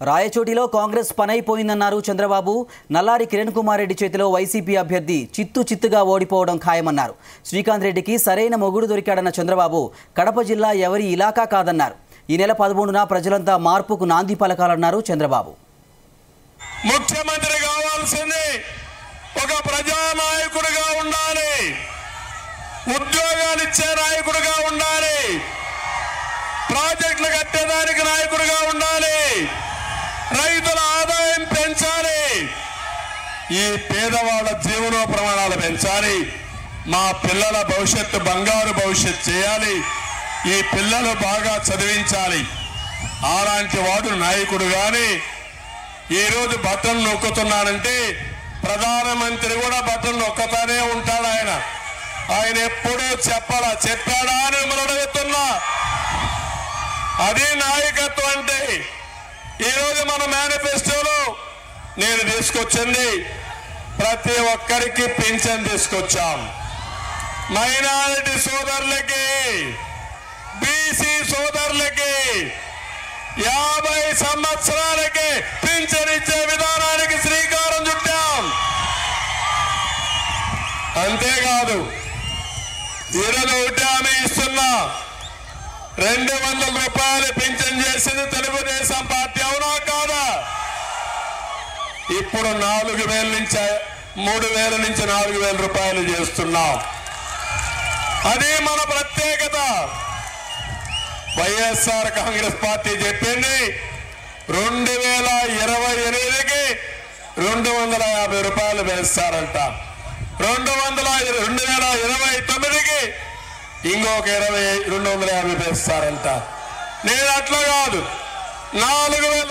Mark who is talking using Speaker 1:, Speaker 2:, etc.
Speaker 1: రాయచోటిలో కాంగ్రెస్ పనైపోయిందన్నారు చంద్రబాబు. నల్లారి కిరణ్ కుమార్ రెడ్డి చేతిలో వైసీపీ అభ్యర్థి చిత్తుగా ఓడిపోవడం ఖాయమన్నారు. శ్రీకాంత్ రెడ్డికి సరైన మొగుడు దొరికాడన్న చంద్రబాబు కడప జిల్లా ఎవరి ఇలాకా కాదన్నారు. ఈ నెల 13న ప్రజలంతా మార్పుకు నాంది పలకాలన్నారు చంద్రబాబు.
Speaker 2: ముఖ్యమంత్రి కావాల్సింది ఒక ప్రజానాయకుడిగా ఉండాలి, ఉద్యోగాలు ఇచ్చే నాయకుడిగా ఉండాలి, ప్రాజెక్టులు కట్టేదానికి నాయకుడిగా ఉండాలి, రైతుల ఆదాయం పెంచాలి, ఈ పేదవాళ్ళ జీవన ప్రమాణాలు పెంచాలి, మా పిల్లల భవిష్యత్తు బంగారు భవిష్యత్తు చేయాలి, ఈ పిల్లలు బాగా చదివించాలి. అలాంటి వాడు నాయకుడు. కానీ ఈరోజు బటన్ నొక్కుతున్నానంటే ప్రధానమంత్రి కూడా బటన్ నొక్కతానే ఉంటాడు. ఆయన ఎప్పుడూ చెప్పాడా అని మిమ్మల్ని అడుగుతున్నా. అది నాయకత్వం అంటే. ఈరోజు మన మేనిఫెస్టోలో నేను తీసుకొచ్చింది ప్రతి ఒక్కరికి పింఛన్ తీసుకొచ్చాం. మైనారిటీ సోదరులకి, బీసీ సోదరులకి 50 సంవత్సరాలకి పింఛన్ ఇచ్చే విధానానికి శ్రీకారం చుట్టాం. అంతేకాదు ఈరోజు ఒకటి హామీ ఇస్తున్నా, 200 రూపాయలు పింఛన్ చేసింది తెలుగుదేశం పార్టీ, అవునా కాదా? ఇప్పుడు 4,000 నుంచి 3,000 నుంచి 4,000 రూపాయలు చేస్తున్నాం. అది మన ప్రత్యేకత. వైఎస్ఆర్ కాంగ్రెస్ పార్టీ చెప్పింది 2028కి 250 రూపాయలు వేస్తారంట, 2029కి ఇంకొక 250 వేస్తారంట. నేను అట్లా కాదు, 4,000